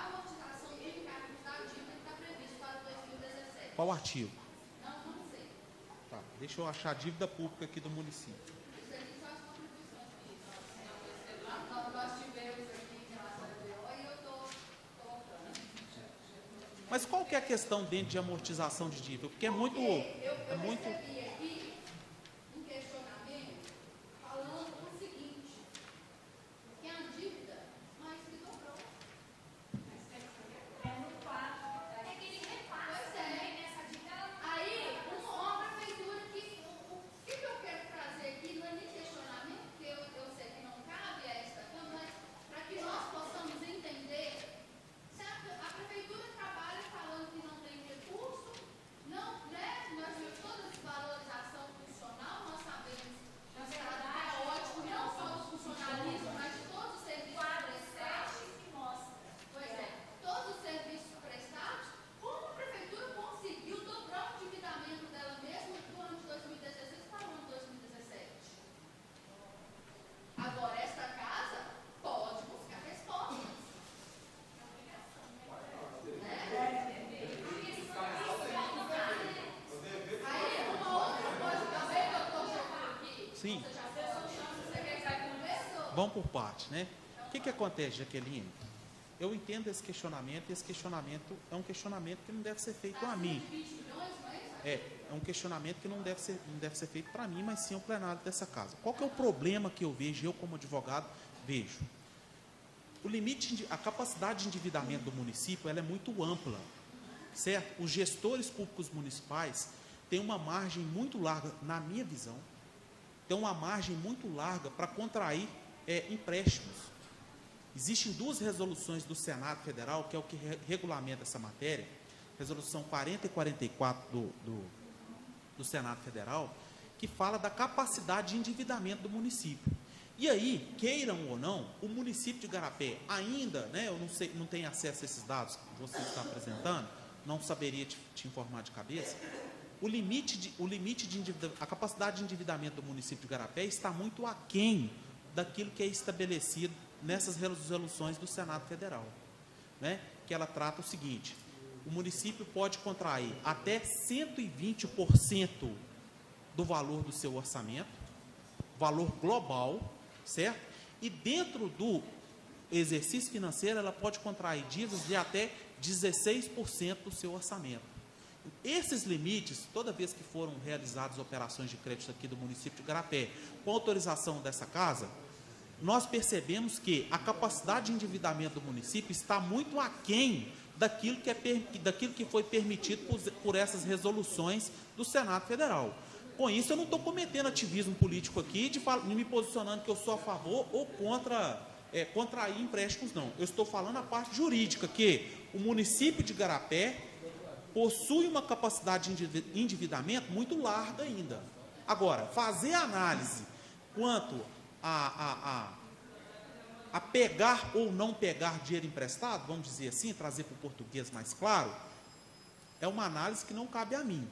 amortização de encargos da dívida que está previsto para 2017. Qual artigo? Não sei. Tá, deixa eu achar a dívida pública aqui do município. Isso aqui são as contribuições que nós tivemos aqui em relação ao DO e eu estou colocando. Mas qual que é a questão dentro de amortização de dívida? Porque é muito... Eu recebi aqui um questionamento falando o seguinte, que a dívida, mas que dobrou. É no 4. É que ele repassa também nessa dívida. Aí, uma prefeitura que... O que eu quero trazer aqui não é nem questionamento, porque eu sei que não cabe a esta Câmara, mas para que nós possamos entender, se a prefeitura trabalha falando que não tem recurso, não, né? Nós temos toda essa valorização funcional, nós sabemos que o Estado é ótimo, não só do funcionalismo, mas de todos os serviços prestados. Pois é, todos os serviços prestados, como a prefeitura conseguiu dobrar o endividamento dela mesma do ano de 2016 para o ano de 2017? Agora, esta casa pode buscar respostas. Aí, uma outra coisa também que eu estou jogando aqui, Sim, você quer que vai conversar? vamos por parte, né? O que acontece, Jaqueline? Eu entendo esse questionamento, e esse questionamento é um questionamento que não deve ser feito a mim. É um questionamento que não deve ser feito para mim, mas sim ao plenário dessa casa. Qual que é o problema que eu vejo, eu como advogado, vejo? O limite, a capacidade de endividamento do município, ela é muito ampla, certo? Os gestores públicos municipais têm uma margem muito larga, na minha visão, tem uma margem muito larga para contrair empréstimos. Existem duas resoluções do Senado Federal, que é o que regulamenta essa matéria, resolução 40 e 44 do Senado Federal, que fala da capacidade de endividamento do município. E aí, queiram ou não, o município de Igarapé ainda, né, eu não sei, não tenho acesso a esses dados que você está apresentando, não saberia te informar de cabeça, a capacidade de endividamento do município de Igarapé está muito aquém daquilo que é estabelecido nessas resoluções do Senado Federal, né, que ela trata o seguinte: o município pode contrair até 120% do valor do seu orçamento, valor global, certo? E dentro do exercício financeiro, ela pode contrair dívidas de até 16% do seu orçamento. Esses limites, toda vez que foram realizadas operações de crédito aqui do município de Igarapé, com autorização dessa casa, nós percebemos que a capacidade de endividamento do município está muito aquém daquilo que foi permitido por essas resoluções do Senado Federal. Com isso, eu não estou cometendo ativismo político aqui, de me posicionando que eu sou a favor ou contra contrair empréstimos, não. Eu estou falando a parte jurídica, que o município de Igarapé possui uma capacidade de endividamento muito larga ainda. Agora, fazer análise quanto a pegar ou não pegar dinheiro emprestado, vamos dizer assim, trazer para o português mais claro, é uma análise que não cabe a mim,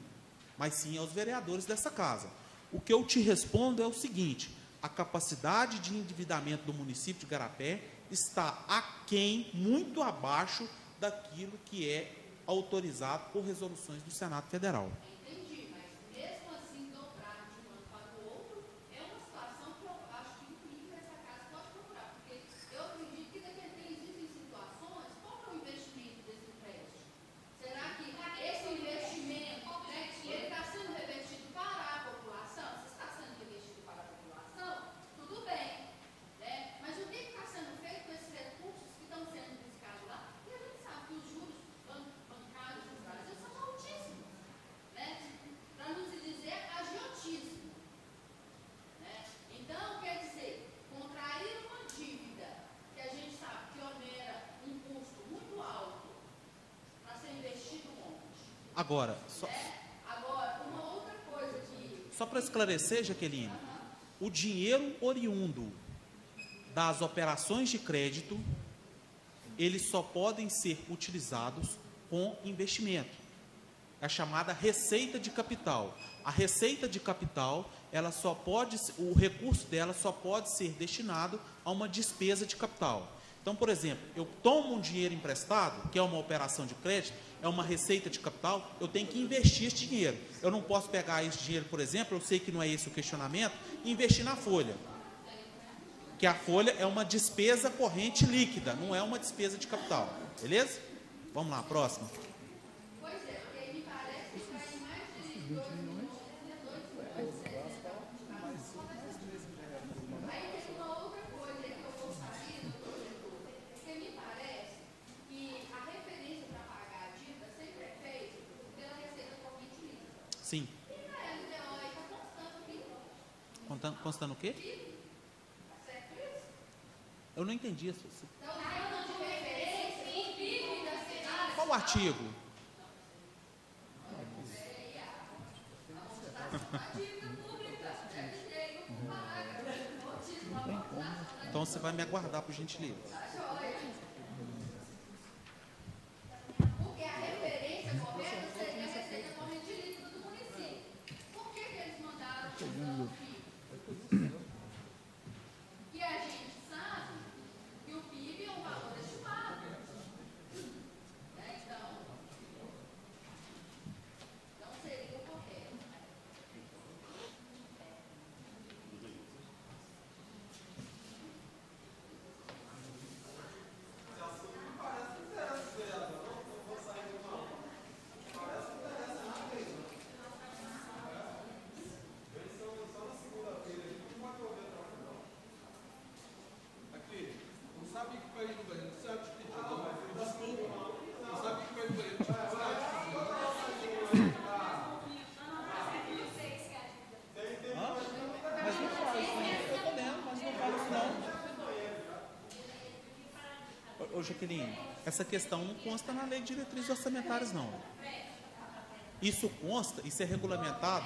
mas sim aos vereadores dessa casa. O que eu te respondo é o seguinte: a capacidade de endividamento do município de Igarapé está aquém, muito abaixo daquilo que é autorizado por resoluções do Senado Federal. Entendi, mas mesmo assim, dobrar de um ano para o outro é uma situação que eu acho que o mínimo essa casa pode procurar, porque eu acredito que existem situações, qual é o investimento desse empréstimo? Será que esse investimento, né, ele está sendo revertido para a população? Se está sendo revertido para a população, tudo bem, né? Mas o que está sendo feito com esses recursos que estão sendo buscados lá? E a gente sabe que os juros bancários no Brasil são altíssimos, né? Para não se dizer agiotíssimo, né? Então, quer dizer, contrair uma dívida que a gente sabe que onera um custo muito alto para ser investido onde? Agora, Agora, uma outra coisa que... só para esclarecer, Jaqueline, o dinheiro oriundo das operações de crédito, eles só podem ser utilizados com investimento. É a chamada receita de capital. A receita de capital, o recurso dela só pode ser destinado a uma despesa de capital. Então, por exemplo, eu tomo um dinheiro emprestado, que é uma operação de crédito, é uma receita de capital, eu tenho que investir esse dinheiro. Eu não posso pegar esse dinheiro, por exemplo, eu sei que não é esse o questionamento, e investir na folha. Que a folha é uma despesa corrente líquida, não é uma despesa de capital. Beleza? Vamos lá, próximo. Pois é, porque aí me parece que vai em mais de 2 milhões, né? 2,7. Aí tem uma outra coisa que eu gostaria, doutor Getúlio, porque me parece que a referência para pagar a dívida sempre é feita pela receita corrente líquida. Sim. E na LDO aí está constando o PIB. Constando o quê? Tá certo isso? Eu não entendi isso. Então, falando de referência, o PIB da cidade... Qual o artigo? Então você vai me aguardar, por gentileza. Porque a referência correta seria a receita corrente líquida do município. Por que eles mandaram o PIB? E a gente sabe que o PIB é um valor estimado. Né? Então, não seria o correto. Ô Jaqueline, essa questão não consta na lei de diretrizes orçamentárias, não. Isso consta, isso é regulamentado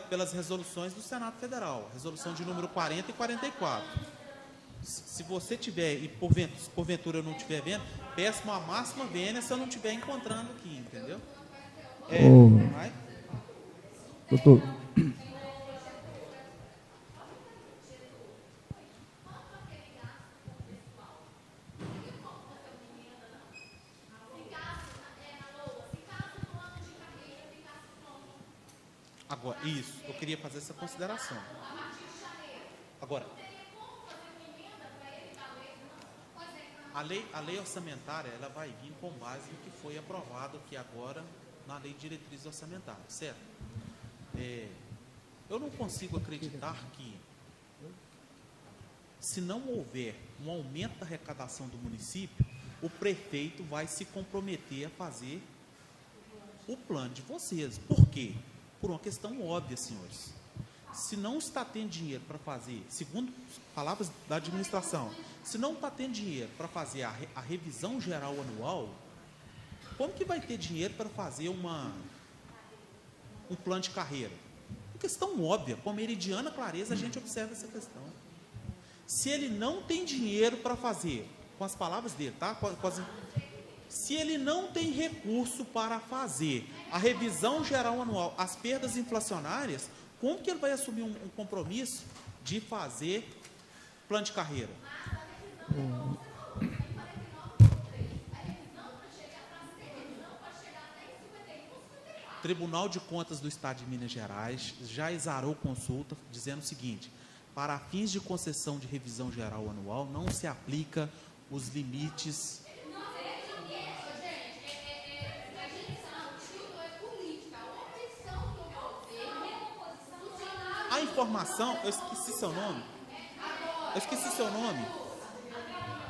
pelas resoluções do Senado Federal, resolução de número 40 e 44. Se você tiver, e porventura eu não estiver vendo, peço uma máxima vênia se eu não estiver encontrando aqui, entendeu? Vai. Doutor. Agora, isso, eu queria fazer essa consideração. Agora, a lei orçamentária, ela vai vir com base no que foi aprovado aqui agora na lei de diretrizes orçamentárias, certo? Eu não consigo acreditar que, se não houver um aumento da arrecadação do município, o prefeito vai se comprometer a fazer o plano de vocês. Por quê? Por uma questão óbvia, senhores. Se não está tendo dinheiro para fazer, segundo palavras da administração, se não está tendo dinheiro para fazer a revisão geral anual, como que vai ter dinheiro para fazer um plano de carreira? Uma questão óbvia, com meridiana clareza a gente observa essa questão. Se ele não tem dinheiro para fazer, com as palavras dele, tá? Se ele não tem recurso para fazer a revisão geral anual, as perdas inflacionárias, como que ele vai assumir um compromisso de fazer plano de carreira? Tribunal de Contas do Estado de Minas Gerais já exarou consulta dizendo o seguinte: para fins de concessão de revisão geral anual, não se aplica os limites. A informação, eu esqueci seu nome.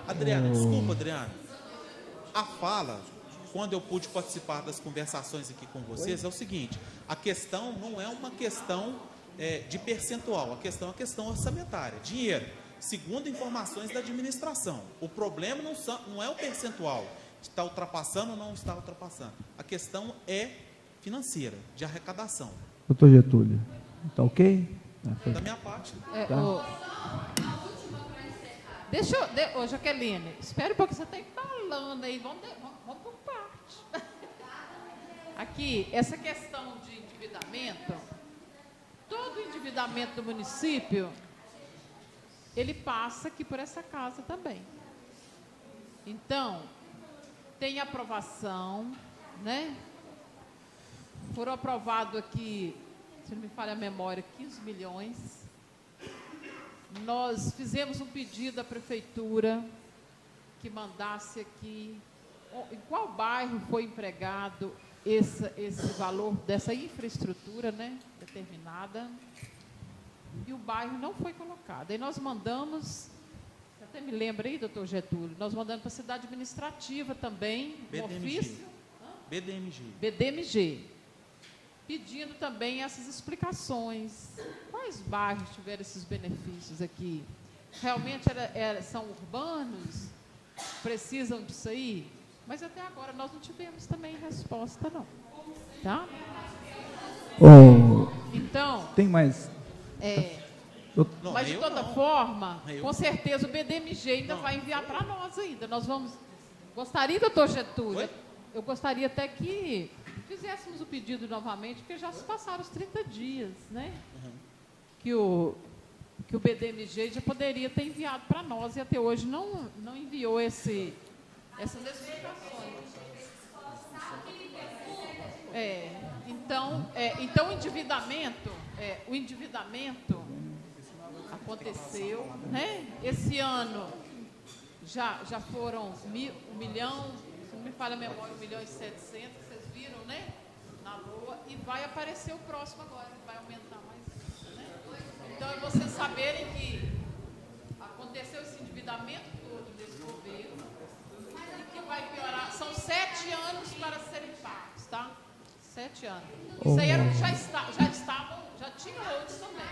Adriana, desculpa, Adriana. A fala, quando eu pude participar das conversações aqui com vocês, é o seguinte: a questão não é uma questão de percentual, a questão é uma questão orçamentária, dinheiro, segundo informações da administração. O problema não é o percentual, está ultrapassando ou não está ultrapassando. A questão é financeira, de arrecadação. Doutor Getúlio, está ok? Da minha parte. Ô, Jaqueline, espere um pouco, você está falando aí, vamos por parte. Aqui, essa questão de endividamento, todo endividamento do município, ele passa aqui por essa casa também. Então, tem aprovação, né? Foram aprovados aqui, se não me falha a memória, 15 milhões. Nós fizemos um pedido à prefeitura que mandasse aqui em qual bairro foi empregado esse valor dessa infraestrutura, né, determinada, e o bairro não foi colocado. Aí nós mandamos, até me lembra aí, doutor Getúlio, nós mandamos para a cidade administrativa também, um ofício. BDMG. Pedindo também essas explicações. Quais bairros tiveram esses benefícios aqui? Realmente são urbanos? Precisam disso aí? Mas até agora nós não tivemos também resposta, não. Tá? Então... Tem mais? Mas, de toda forma, com certeza o BDMG ainda vai enviar para nós ainda. Nós vamos... Gostaria, doutor Getúlio, eu gostaria até que fizéssemos o pedido novamente, porque já se passaram os 30 dias, né? Que o BDMG já poderia ter enviado para nós e até hoje não enviou essas explicações. Então o endividamento aconteceu, né? Esse ano já foram 1 milhão, se não me falha a memória, 1,7 milhão, vocês viram, né? Na Lua, e vai aparecer o próximo agora, vai aumentar mais, né? Então, é vocês saberem que aconteceu esse endividamento todo desse governo e que vai piorar. São 7 anos para serem pagos, tá? 7 anos. Isso aí era o que já tinha outros também.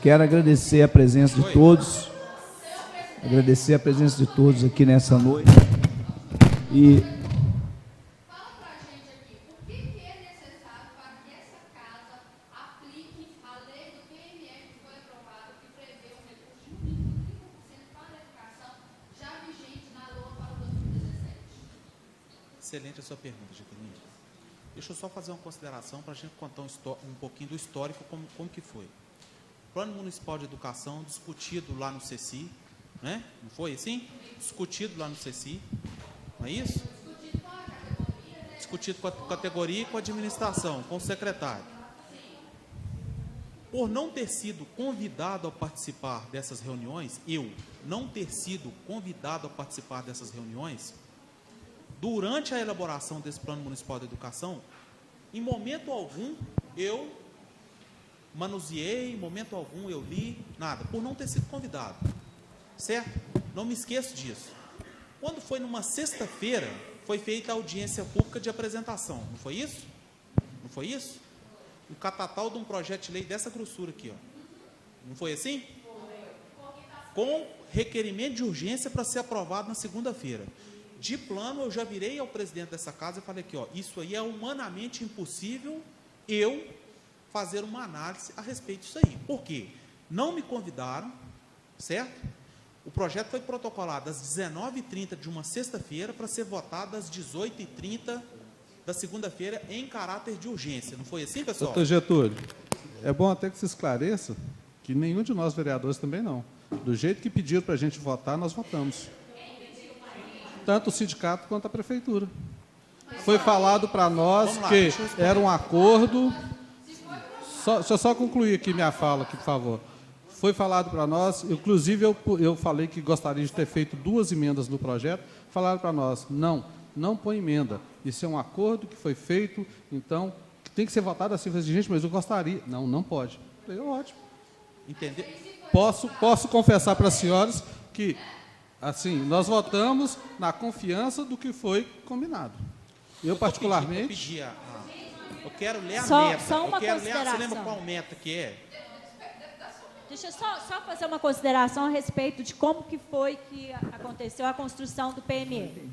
Quero agradecer a presença de todos. Agradecer a presença de todos aqui nessa noite. E Fala pra gente aqui, o que é necessário para que essa casa aplique a lei do PME que foi aprovada, que prevê um recurso de no mínimo 30% para a educação, já vigente na LOA para o 2017? Excelente a sua pergunta, Jaqueline. Deixa eu só fazer uma consideração para a gente contar um pouquinho do histórico, como que foi. O Plano Municipal de Educação discutido lá no CECI, né? Não foi assim? Discutido lá no CECI, não é isso? Discutido com a categoria e com a administração, com o secretário. Por não ter sido convidado a participar dessas reuniões, não ter sido convidado a participar dessas reuniões, durante a elaboração desse Plano Municipal de Educação, em momento algum eu manuseei, em momento algum eu li, nada, por não ter sido convidado. Certo? Não me esqueço disso. Quando foi numa sexta-feira, foi feita a audiência pública de apresentação. Não foi isso? Não foi isso? Um catatal de um projeto de lei dessa grossura aqui, ó. Não foi assim? Com requerimento de urgência para ser aprovado na segunda-feira. De plano, eu já virei ao presidente dessa casa e falei aqui, ó, isso aí é humanamente impossível eu fazer uma análise a respeito disso aí. Por quê? Não me convidaram, certo? O projeto foi protocolado às 19h30 de uma sexta-feira para ser votado às 18h30 da segunda-feira em caráter de urgência. Não foi assim, pessoal? Doutor Getúlio, é bom até que se esclareça que nenhum de nós vereadores também não. Do jeito que pediram para a gente votar, nós votamos. Tanto o sindicato quanto a prefeitura. Foi falado para nós que era um acordo... Deixa eu só concluir aqui minha fala, aqui, por favor. Foi falado para nós, inclusive eu falei que gostaria de ter feito 2 emendas no projeto, falaram para nós, não põe emenda, isso é um acordo que foi feito, então tem que ser votado assim. Eu falei, gente, mas eu gostaria. Não pode. Eu falei, ótimo. Entendeu? Posso confessar para as senhoras que, assim, nós votamos na confiança do que foi combinado. Eu particularmente... Eu quero ler a Só meta. uma Você lembra consideração. qual meta que é? Deixa eu só fazer uma consideração a respeito de como que foi que aconteceu a construção do PME.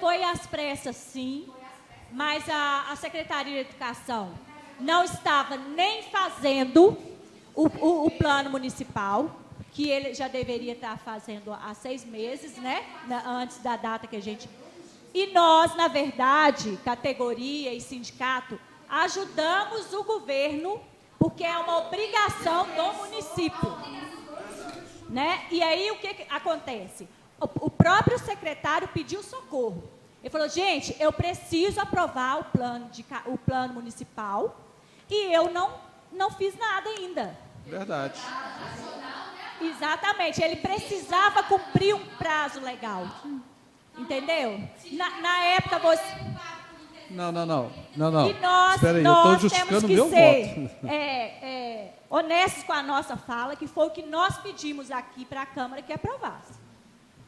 Foi às pressas, sim, mas a Secretaria de Educação não estava nem fazendo o plano municipal, que ele já deveria estar fazendo há 6 meses, né? Antes da data que a gente... E nós, na verdade, categoria e sindicato, ajudamos o governo, porque é uma obrigação do município. Né? E aí, o que acontece? O próprio secretário pediu socorro. Ele falou, gente, eu preciso aprovar o plano municipal e eu não fiz nada ainda. Verdade. Exatamente, ele precisava cumprir um prazo legal. Entendeu? Na época você... Não. E nós temos que ser honestos com a nossa fala, que foi o que nós pedimos aqui para a Câmara que aprovasse.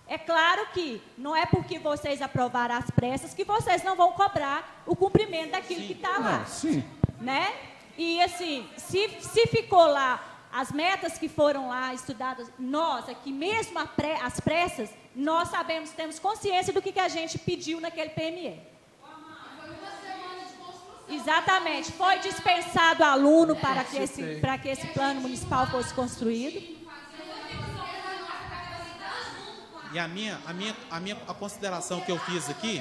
É claro que não é porque vocês aprovaram às pressas que vocês não vão cobrar o cumprimento daquilo que está lá. Sim. Né? E assim, se ficou lá as metas que foram lá estudadas, nós aqui mesmo às pressas, nós sabemos, temos consciência do que a gente pediu naquele PME. Exatamente, foi dispensado aluno para que esse plano municipal fosse construído. E a consideração que eu fiz aqui...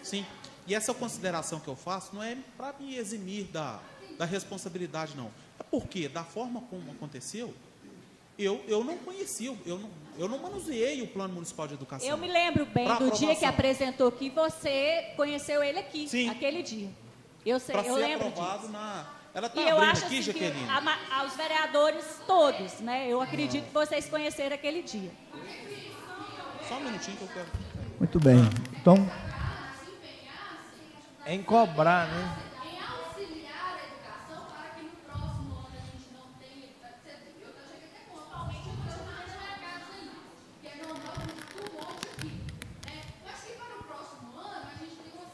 Sim. E essa consideração que eu faço não é para me eximir da responsabilidade, não. É porque, da forma como aconteceu, eu não conheci, eu não manuseei o Plano Municipal de Educação. Eu me lembro bem do dia que apresentou aqui, você conheceu ele aqui, aquele dia. Eu lembro disso. Ela está e eu abrindo acho aqui, assim, Jaqueline. Aos vereadores todos, né? Eu acredito que vocês conheceram aquele dia. Só um minutinho que eu quero... Muito bem. Então... Em cobrar, né? Em auxiliar a educação para que no próximo ano a gente não tenha... Eu cheguei até pontualmente, eu estou chamando na minha casa ainda, que é normal, um monte aqui. Mas que para o próximo ano a gente tem uma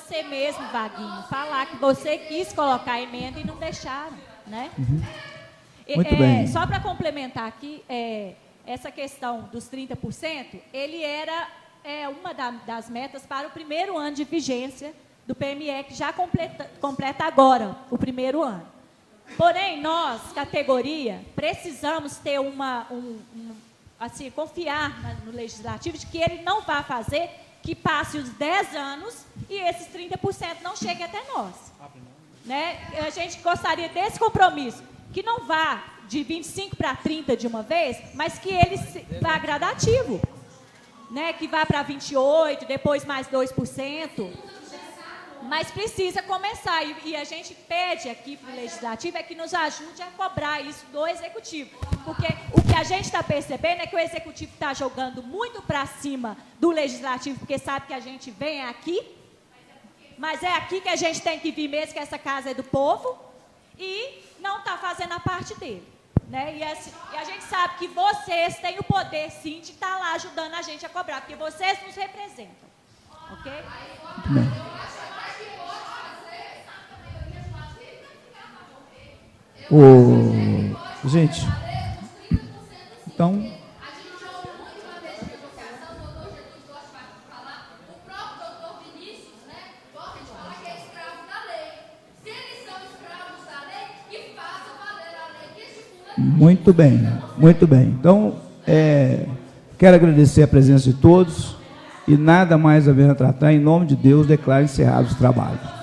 você mesmo, Vaguinho, falar que você quis colocar a emenda e não deixaram, né? Muito bem. Só para complementar aqui, essa questão dos 30%, ele era uma das metas para o primeiro ano de vigência do PME, que já completa agora o primeiro ano. Porém, nós, categoria, precisamos ter assim, confiar no Legislativo de que ele não vai fazer que passe os 10 anos e esses 30% não cheguem até nós. Né? A gente gostaria desse compromisso, que não vá de 25 para 30 de uma vez, mas que ele vá gradativo. Né? Que vá para 28, depois mais 2%. Mas precisa começar, e a gente pede aqui para o Legislativo que nos ajude a cobrar isso do Executivo. Porque o que a gente está percebendo é que o Executivo está jogando muito para cima do Legislativo, porque sabe que a gente vem aqui, mas é aqui que a gente tem que vir mesmo, que essa casa é do povo, e não está fazendo a parte dele. Né? E a gente sabe que vocês têm o poder, sim, de estar lá ajudando a gente a cobrar, porque vocês nos representam. Ok? Gente, então, A gente ouve muito uma vez na educação, o doutor Jesus gosta de falar, o próprio doutor Vinícius, né, gosta de falar que é escravo da lei. Se eles são escravos da lei, que façam valer a lei, que estipula. muito bem, muito bem. Então, quero agradecer a presença de todos e nada mais havendo a tratar, em nome de Deus, declaro encerrados os trabalhos.